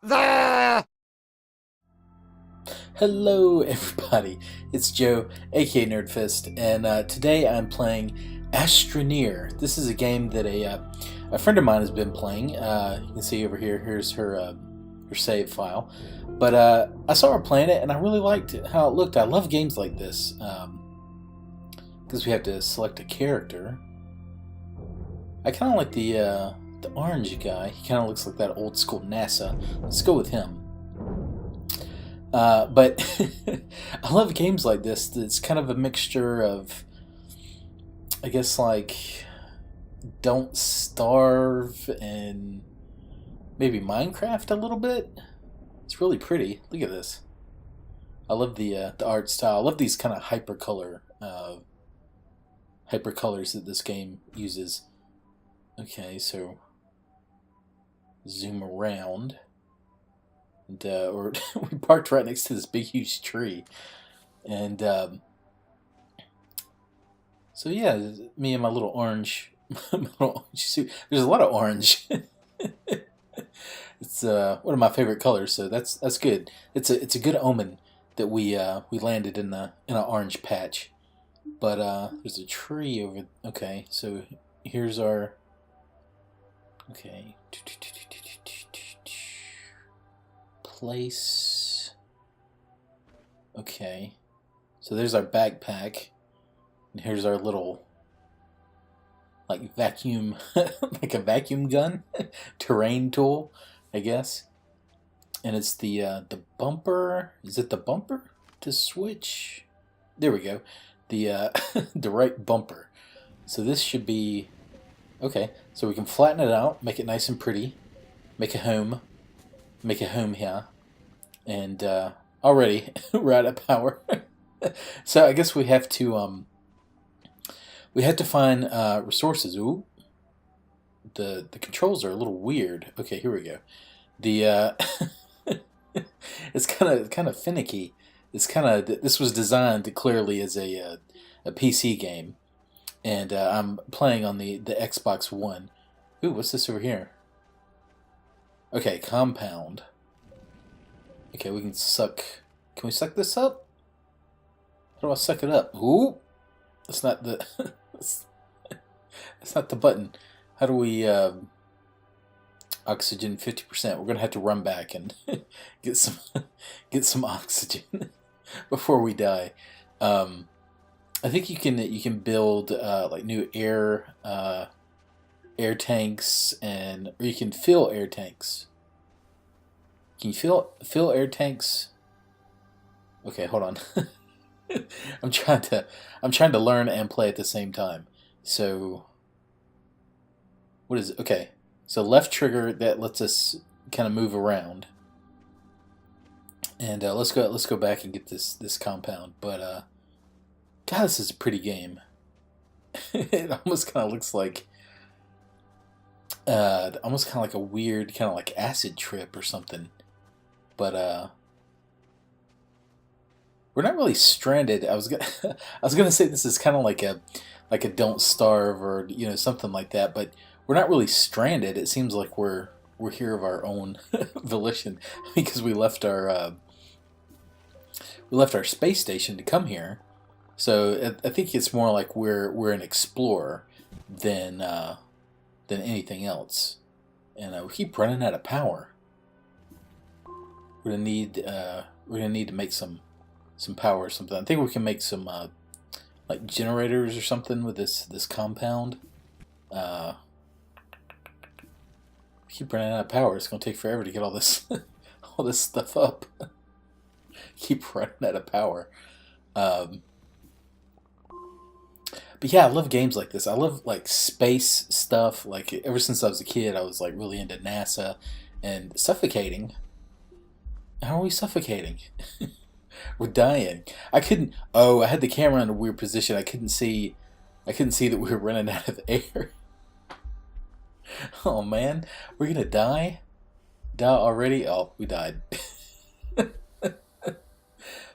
The Hello, everybody. It's Joe, aka NerdFist, and today I'm playing Astroneer. This is a game that a friend of mine has been playing. You can see over here. Here's her save file. But I saw her playing it, and I really liked how it looked. I love games like this because we have to select a character. I kind of like the orange guy. He kind of looks like that old school NASA. Let's go with him. But I love games like this. It's kind of a mixture of, I guess, like Don't Starve and maybe Minecraft a little bit. It's really pretty. Look at this. I love the art style. I love these kind of hypercolors that this game uses. Okay, so zoom around. And, or we parked right next to this big, huge tree, and so yeah, me and my little orange, my little orange suit. There's a lot of orange. It's one of my favorite colors, so that's good. It's a good omen that we landed in an orange patch. But there's a tree over. Okay, so here's our. Okay. Place. Okay. So there's our backpack. And here's our little like vacuum like a vacuum gun terrain tool, I guess. And it's the bumper. Is it the bumper to switch? There we go. The the right bumper. So this should be okay. So we can flatten it out, make it nice and pretty, make a home. Make a home here. And already we're out of power. So I guess we have to find resources. Ooh, the controls are a little weird. Okay, here we go. The it's kind of finicky. It's kind of this was designed clearly as a PC game, and I'm playing on the Xbox One. Ooh, what's this over here? Okay, compound. Okay, we can suck. Can we suck this up? How do I suck it up? Ooh, that's not the. that's not the button. How do we oxygen 50%? We're gonna have to run back and get some get some oxygen before we die. I think you can build like new air tanks, and or you can fill air tanks. Can you fill air tanks? Okay, hold on. I'm trying to learn and play at the same time. So what is it? Okay. So left trigger that lets us kind of move around. And let's go back and get this compound. But God, this is a pretty game. It almost kind of looks like almost kind of like a weird kind of like acid trip or something. But we're not really stranded. I was gonna say this is kind of like a Don't Starve or something like that, but we're not really stranded. It seems like we're here of our own volition because we left our space station to come here. So I think it's more like we're an explorer than anything else, and we keep running out of power. We're gonna need to make some power or something. I think we can make some like generators or something with this compound. Keep running out of power. It's gonna take forever to get all this all this stuff up. Keep running out of power. Um, but yeah, I love games like this. I love like space stuff. Like ever since I was a kid, I was like really into NASA and suffocating. How are we suffocating? We're dying. I couldn't. Oh, I had the camera in a weird position. I couldn't see. I couldn't see that we were running out of air. Oh man, we're gonna die. Die already? Oh, we died.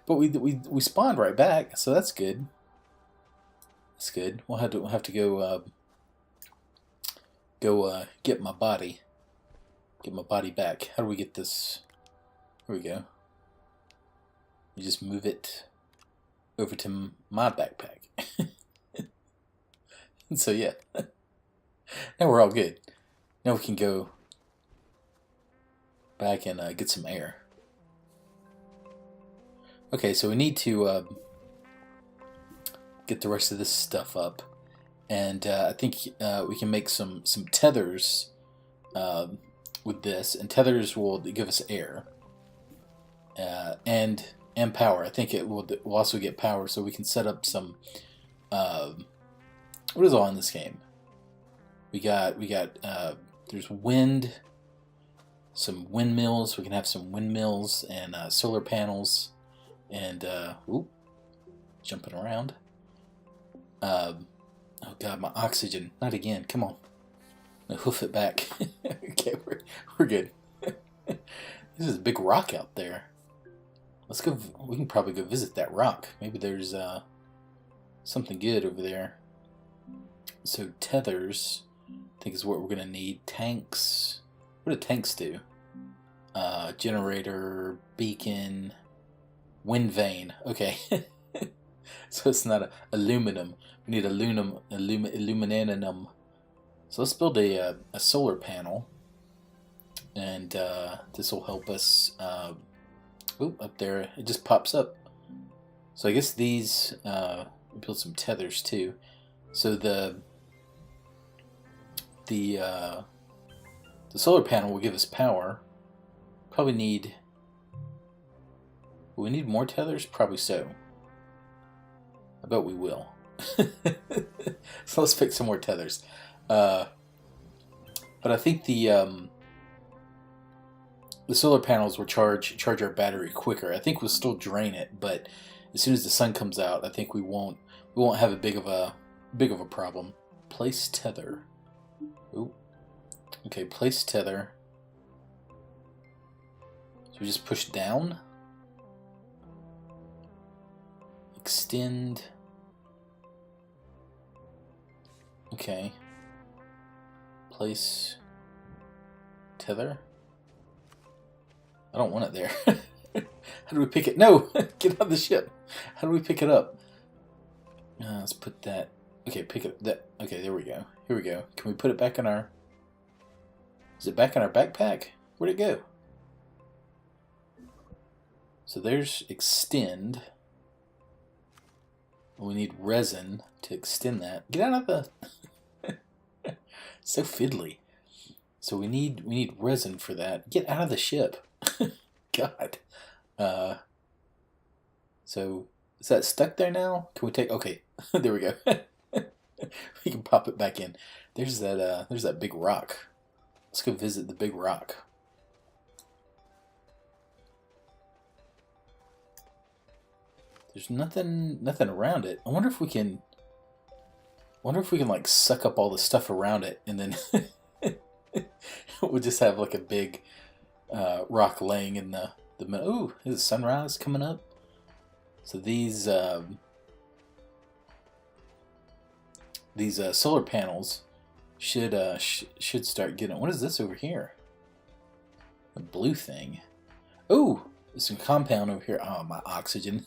But we spawned right back, so that's good. That's good. We'll have to go get my body. Get my body back. How do we get this? Here we go. You just move it over to my backpack. And so yeah, now we're all good. Now we can go back and get some air. Okay, so we need to get the rest of this stuff up, and I think we can make some tethers with this, and tethers will give us air and power. I think it will also get power, so we can set up some. What is all in this game? We got there's wind, some windmills. We can have some windmills and solar panels, and jumping around. Oh god, my oxygen! Not again! Come on, now hoof it back. Okay, we're good. This is a big rock out there. Let's go. We can probably go visit that rock. Maybe there's something good over there. So tethers, I think, is what we're gonna need. Tanks. What do tanks do? Generator, beacon, wind vane. Okay. So it's not aluminum. We need aluminum. So let's build a solar panel, and this will help us. Up there, it just pops up. So I guess these build some tethers too. So the solar panel will give us power. Probably need. Will we need more tethers? Probably so. I bet we will. So let's pick some more tethers. But I think the solar panels will charge our battery quicker. I think we'll still drain it, but as soon as the sun comes out, I think we won't have a big of a problem. Place tether. Ooh. Okay, place tether. So we just push down. Extend. Okay. Place tether. I don't want it there. How do we pick it? No! Get out of the ship. How do we pick it up? Let's put that. Okay, pick it up. Okay, there we go. Here we go. Can we put it back in our... Is it back in our backpack? Where'd it go? So there's extend. We need resin to extend that. Get out of the... So fiddly. So we need resin for that. Get out of the ship. God. So is that stuck there now? Can we take? Okay, there we go. We can pop it back in. There's that big rock. Let's go visit the big rock. There's nothing around it. I wonder if we can like suck up all the stuff around it, and then we'll just have like a big rock laying in the middle. Ooh, there's a sunrise coming up. So these solar panels should start getting. What is this over here? A blue thing. Ooh, there's some compound over here. Oh, my oxygen.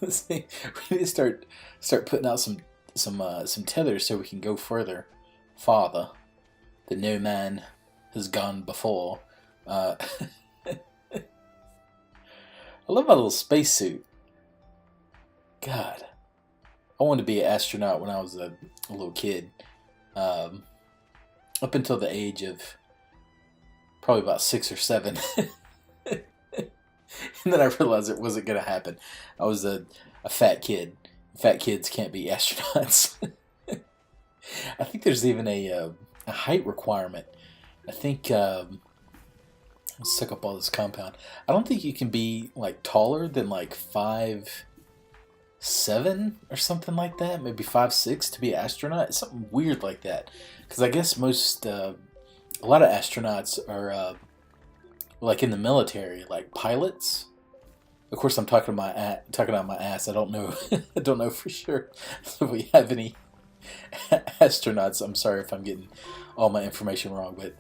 Let's see. We need to start putting out some tethers so we can go further. Farther. The no man has gone before. I love my little spacesuit. God, I wanted to be an astronaut when I was a little kid. Up until the age of probably about 6 or 7. And then I realized it wasn't going to happen. I was a fat kid. Fat kids can't be astronauts. I think there's even a height requirement. I think... let's suck up all this compound. I don't think you can be like taller than like 5'7" or something like that. Maybe 5'6" to be an astronaut. It's something weird like that. Because I guess a lot of astronauts are like in the military, like pilots. Of course, I'm talking out my ass. I don't know. I don't know for sure if we have any astronauts. I'm sorry if I'm getting all my information wrong, but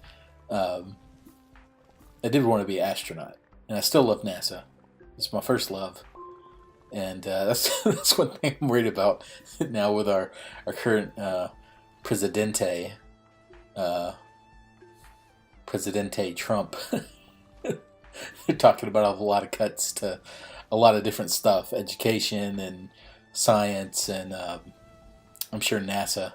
I did want to be an astronaut, and I still love NASA. It's my first love, and that's that's one thing I'm worried about now with our current Presidente Presidente Trump. They're talking about a lot of cuts to a lot of different stuff, education and science, and I'm sure NASA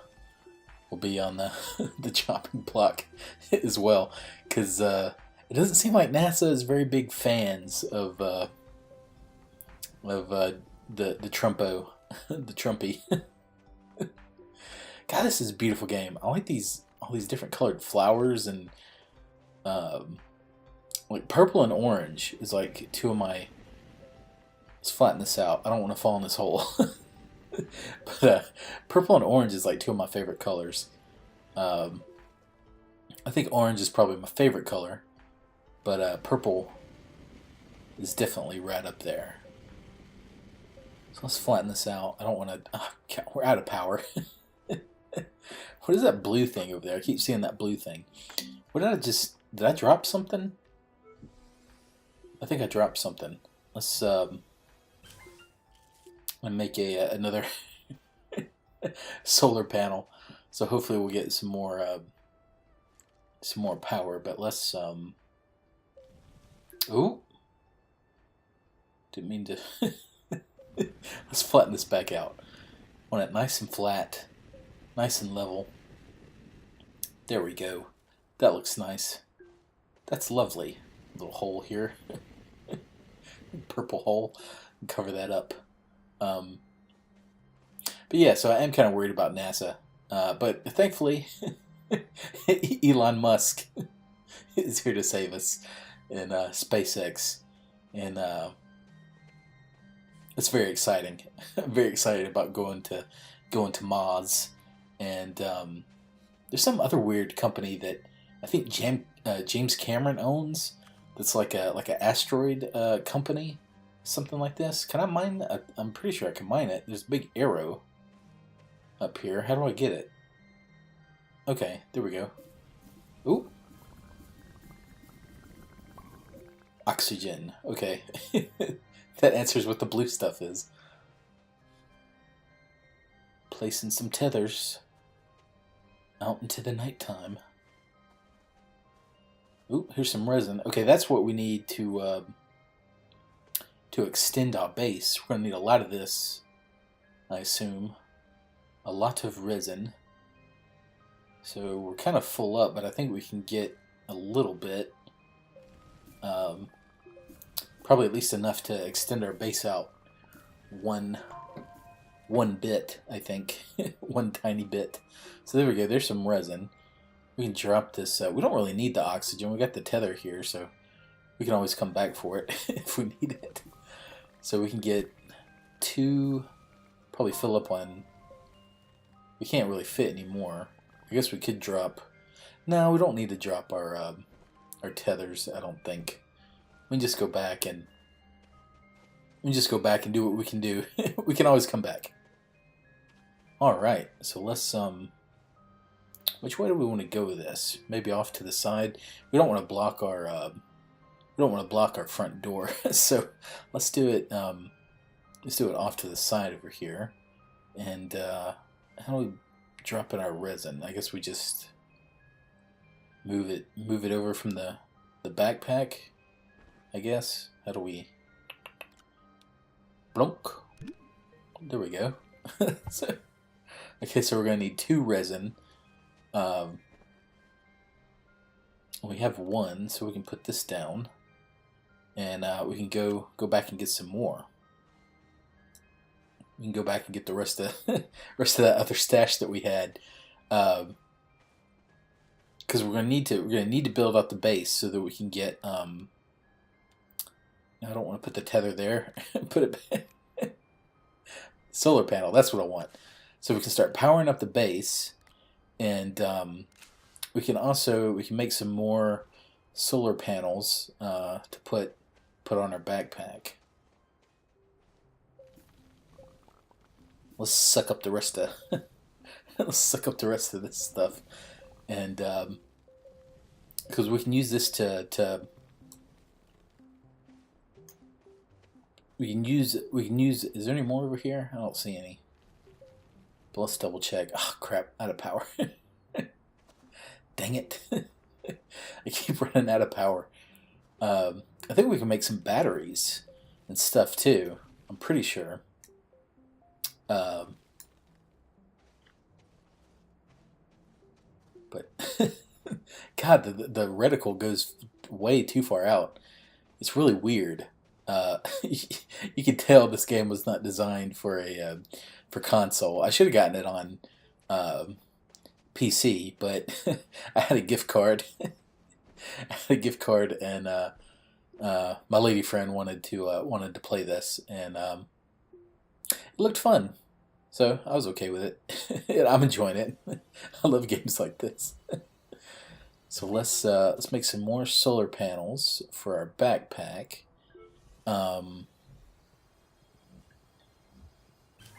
will be on the the chopping block as well, because it doesn't seem like NASA is very big fans of the Trumpo, the Trumpy. God, this is a beautiful game. I like all these different colored flowers, and like purple and orange is like two of my. Let's flatten this out. I don't want to fall in this hole. But purple and orange is like two of my favorite colors. I think orange is probably my favorite color, but purple is definitely right up there. So let's flatten this out. I don't want to. Oh, God, we're out of power. What is that blue thing over there? I keep seeing that blue thing. What did I just? Did I drop something? I think I dropped something. Let's make another solar panel. So hopefully we'll get some more power. But let's ooh, didn't mean to. Let's flatten this back out. I want it nice and flat, nice and level. There we go. That looks nice. That's lovely. Little hole here. Purple hole. Cover that up. But yeah, so I am kind of worried about NASA. But thankfully, Elon Musk is here to save us in SpaceX. And it's very exciting. I'm very excited about going to Mars. And there's some other weird company that I think James Cameron owns. That's like a asteroid company, something like this. Can I mine? I'm pretty sure I can mine it. There's a big arrow up here. How do I get it? Okay, there we go. Ooh. Oxygen. Okay. That answers what the blue stuff is. Placing some tethers out into the nighttime. Ooh, here's some resin. Okay, that's what we need to extend our base. We're gonna need a lot of this, I assume. A lot of resin. So we're kind of full up, but I think we can get a little bit. Probably at least enough to extend our base out one bit, I think. One tiny bit. So there we go. There's some resin. We can drop this. We don't really need the oxygen. We got the tether here, so we can always come back for it if we need it. So we can get two. Probably fill up on. We can't really fit anymore. I guess we could drop. No, we don't need to drop our tethers. I don't think. We can just go back and. Do what we can do. We can always come back. All right. So let's Which way do we want to go with this? Maybe off to the side. We don't want to block our. We don't want to block our front door. So let's do it. Let's do it off to the side over here. And how do we drop in our resin? I guess we just move it over from the backpack. I guess. How do we? Blunk. There we go. So, okay, so we're gonna need 2 resin. We have 1, so we can put this down, and we can go back and get some more. We can go back and get the rest of that other stash that we had, because we're gonna need to build out the base so that we can get. I don't want to put the tether there. Put it back. Solar panel. That's what I want. So we can start powering up the base, and we can make some more solar panels to put on our backpack. Let's suck up the rest of this stuff, and because we can use this to We can use. Is there any more over here? I don't see any. But let's double check. Oh crap! Out of power. Dang it! I keep running out of power. I think we can make some batteries and stuff too. I'm pretty sure. But God, the reticle goes way too far out. It's really weird. You can tell this game was not designed for a for console. I should have gotten it on PC, but I had a gift card. I had a gift card, and my lady friend wanted to play this, and it looked fun. So I was okay with it. I'm enjoying it. I love games like this. So let's make some more solar panels for our backpack.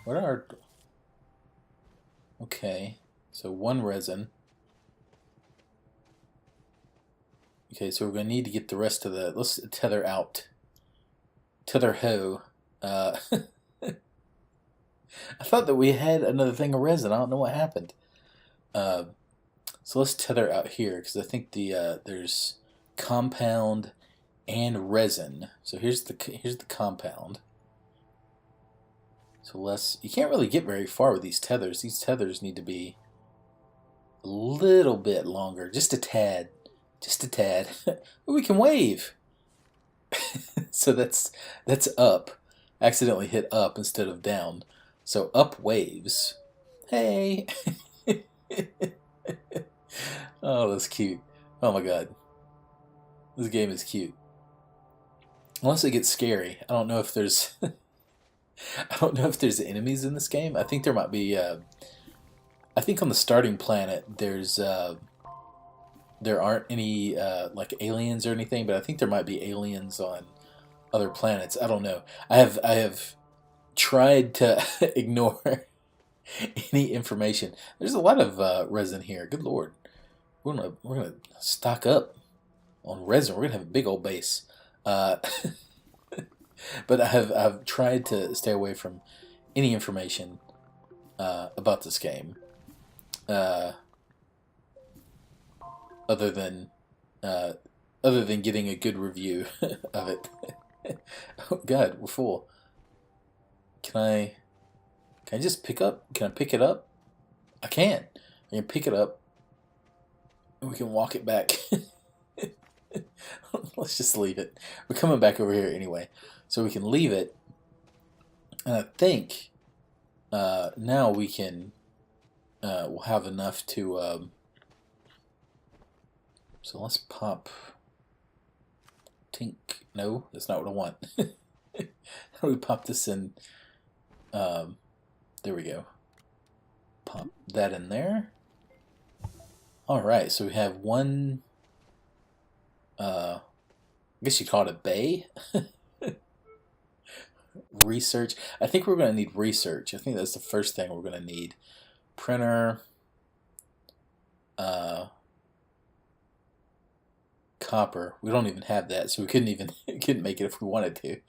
What are okay? So one resin. Okay, so we're gonna need to get the rest of the. Let's tether out. Tether hoe. I thought that we had another thing of resin. I don't know what happened. So let's tether out here because I think there's compound and resin. So here's the compound. So you can't really get very far with these tethers. These tethers need to be a little bit longer, just a tad, just a tad. We can wave. So that's up. Accidentally hit up instead of down. So up waves. Hey. Oh, that's cute. Oh my god. This game is cute. Unless it gets scary. I don't know if there's I don't know if there's enemies in this game. I think there might be I think on the starting planet there aren't any like aliens or anything, but I think there might be aliens on other planets. I don't know. I have tried to ignore any information. There's a lot of resin here. Good lord, we're gonna stock up on resin. We're gonna have a big old base. But I've tried to stay away from any information about this game, other than getting a good review of it. Oh God, we're full. Can I just pick up? Can I pick it up? I can. I can pick it up. And we can walk it back. Let's just leave it. We're coming back over here anyway. So we can leave it. And I think now we can, we'll have enough to, so let's pop, tink, no, that's not what I want. How do we pop this in? There we go. Pop that in there. Alright, so we have one, I guess you call it a bay? Research. I think we're going to need research. I think that's the first thing we're going to need. Printer. Copper. We don't even have that, so we couldn't make it if we wanted to.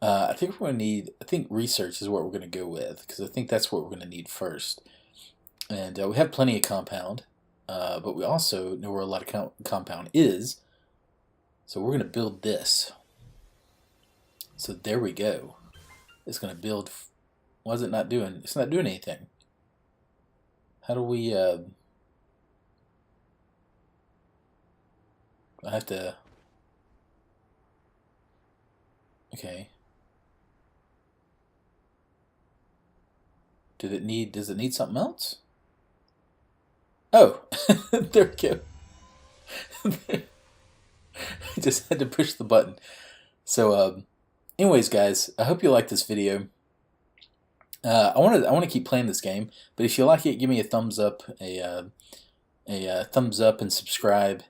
I think we're going to need, I think research is what we're going to go with, because I think that's what we're going to need first. And we have plenty of compound, but we also know where a lot of compound is. So we're going to build this. So there we go. It's going to build. Why is it not doing? It's not doing anything. How do we? I have to. Okay. Does it need something else? Oh, there we go. I just had to push the button. So, anyways, guys, I hope you like this video. I want to keep playing this game, but if you like it, give me a thumbs up, a thumbs up, and subscribe,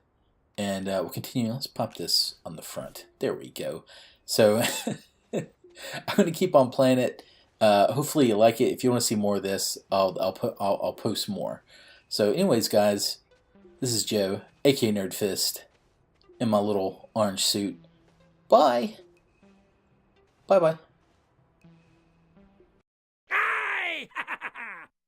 and we'll continue. Let's pop this on the front. There we go. So I'm going to keep on playing it. Hopefully you like it. If you want to see more of this, I'll post more. So, anyways, guys, this is Joe, aka NerdFist, in my little orange suit. Bye. Bye bye.